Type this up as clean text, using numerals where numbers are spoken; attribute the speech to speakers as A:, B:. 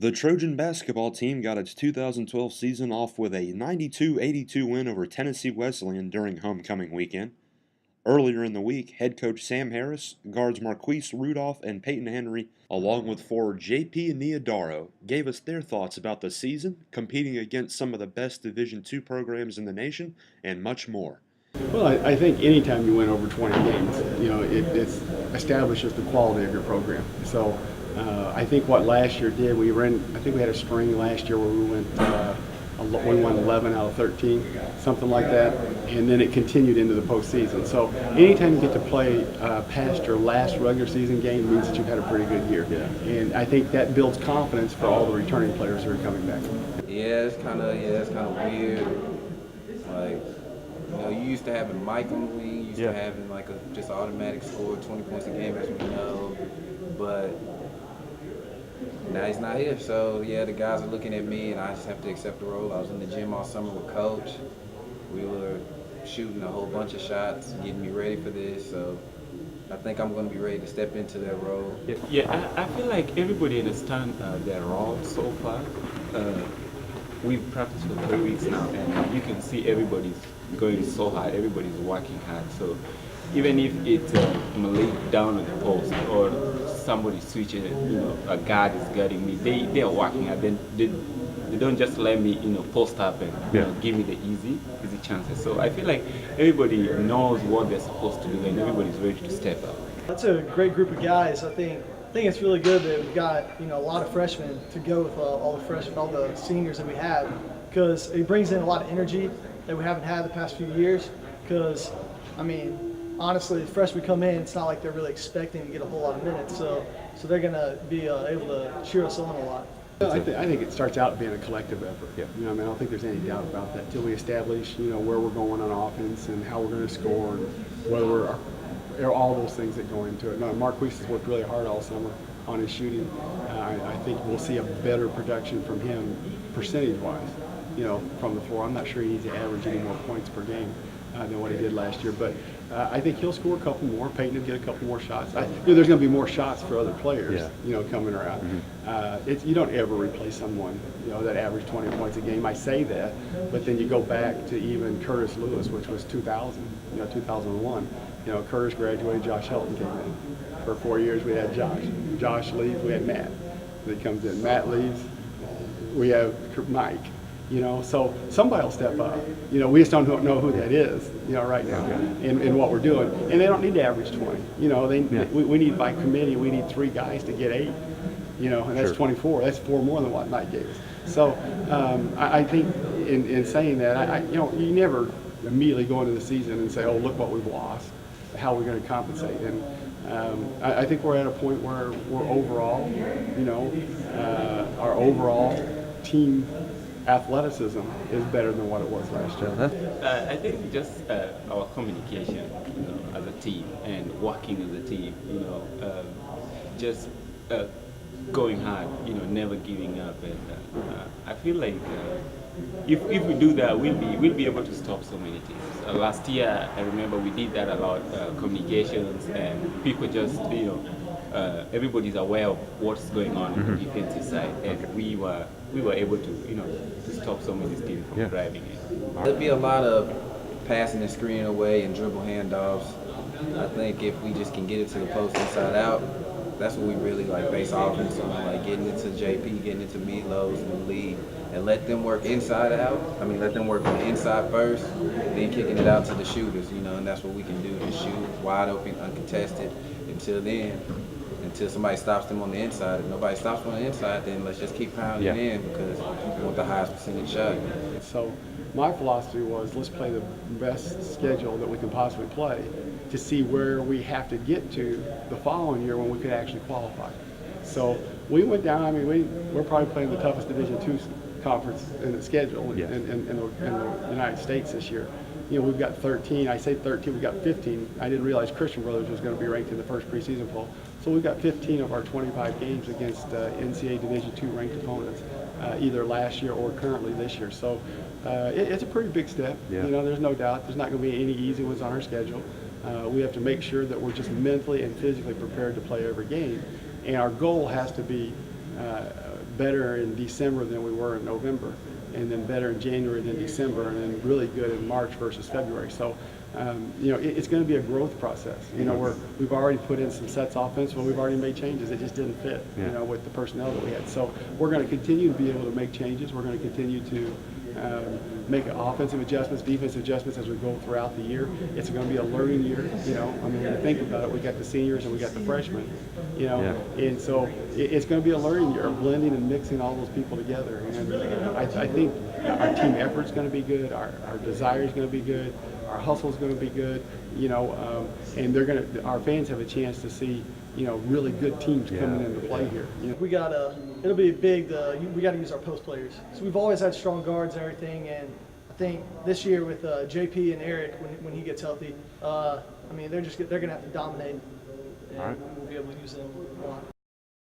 A: The Trojan basketball team got its 2012 season off with a 92-82 win over Tennessee Wesleyan during homecoming weekend. Earlier in the week, head coach Sam Harris, guards Marquise, Rudolph, and Peyton Henry, along with forward JP Nyadaro, gave us their thoughts about the season, competing against some of the best Division II programs in the nation, and much more.
B: Well, I think anytime you win over 20 games, it establishes the quality of your program. So I think what last year did, I think we had a string last year where we won 11 out of 13, something like that, and then it continued into the postseason. So anytime you get to play past your last regular season game means that you've had a pretty good year.
A: Yeah.
B: And I think that builds confidence for all the returning players who are coming back.
C: Yeah, it's kind of weird. Like, you used to having Mike on the wing, you used to having like just an automatic score, 20 points a game, as we know. But now he's not here, so yeah, the guys are looking at me, and I just have to accept the role. I was in the gym all summer with Coach. We were shooting a whole bunch of shots, getting me ready for this. So I think I'm going to be ready to step into that role.
D: Yeah, I feel like everybody understands their role so far. We've practiced for 3 weeks now, and you can see everybody's going so hard, everybody's working hard. So even if it's Malik down on the post or somebody switching, a guard is guarding me, they are working hard. They don't just let me, post up and give me the easy chances. So I feel like everybody knows what they're supposed to do, and everybody's ready to step up.
E: That's a great group of guys. I think it's really good that we've got a lot of freshmen to go with all the seniors that we have, because it brings in a lot of energy that we haven't had the past few years. Because honestly, the freshmen come in, it's not like they're really expecting to get a whole lot of minutes, so they're going to be able to cheer us on a lot.
B: I think it starts out being a collective effort. Yeah. I don't think there's any doubt about that. Till we establish, where we're going on offense and how we're going to score and whether all those things that go into it. Now, Marquise has worked really hard all summer on his shooting. I think we'll see a better production from him percentage-wise, from the floor. I'm not sure he needs to average any more points per game than what he did last year, but I think he'll score a couple more. Peyton will get a couple more shots. There's going to be more shots for other players, coming around. Mm-hmm. You don't ever replace someone, that averaged 20 points a game. I say that, but then you go back to even Curtis Lewis, which was 2000, 2001. Curtis graduated, Josh Helton came in. For 4 years, we had Josh. Josh leaves, we had Matt. He comes in. Matt leaves, we have Mike. So somebody will step up. We just don't know who that is, right now, in what we're doing. And they don't need to average 20. We need, by committee, we need 3 guys to get 8. And that's 24. That's 4 more than what Mike gave us. So I think in saying that, you never immediately go into the season and say, oh, look what we've lost. How are we going to compensate? And I think we're at a point where we're overall, our overall team athleticism is better than what it was last year.
D: I think just our communication, as a team and working as a team, just going hard, never giving up. And I feel like if we do that, we'll be able to stop so many teams. Last year, I remember we did that a lot, communications, and people just, everybody's aware of what's going on on the defensive side, and we were able to stop some of these teams from driving it.
C: There'll be a lot of passing and screening away and dribble handoffs. I think if we just can get it to the post inside out, that's what we really base offense on, getting it to JP, getting it to Milos and the lead, and let them work inside out. Let them work on the inside first, then kicking it out to the shooters, and that's what we can do, just shoot wide open, uncontested. Until somebody stops them on the inside. If nobody stops them on the inside, then let's just keep pounding in, because we want the highest percentage shot.
B: So my philosophy was, let's play the best schedule that we can possibly play to see where we have to get to the following year when we could actually qualify. So we went down. We're probably playing the toughest Division II conference in the schedule in the United States this year. We've got 13. I say 13. We've got 15. I didn't realize Christian Brothers was going to be ranked in the first preseason poll. So we've got 15 of our 25 games against NCAA Division II ranked opponents, either last year or currently this year. So it's a pretty big step. There's no doubt. There's not going to be any easy ones on our schedule. We have to make sure that we're just mentally and physically prepared to play every game. And our goal has to be better in December than we were in November, and then better in January than December, and then really good in March versus February. So, it's going to be a growth process. We've already put in some sets offense, but we've already made changes. It just didn't fit, with the personnel that we had. So we're going to continue to be able to make changes. We're going to continue to make offensive adjustments, defensive adjustments as we go throughout the year. It's going to be a learning year. When you think about it, we got the seniors and we got the freshmen. And so it's going to be a learning year of blending and mixing all those people together. And I think our team effort's going to be good. Our desire is going to be good. Our hustle is going to be good. And our fans have a chance to see really good teams coming into play here.
E: It'll be big. We got to use our post players. So we've always had strong guards and everything, and I think this year with JP and Eric, when he gets healthy, they're going to have to dominate, and we'll be able to use them a lot.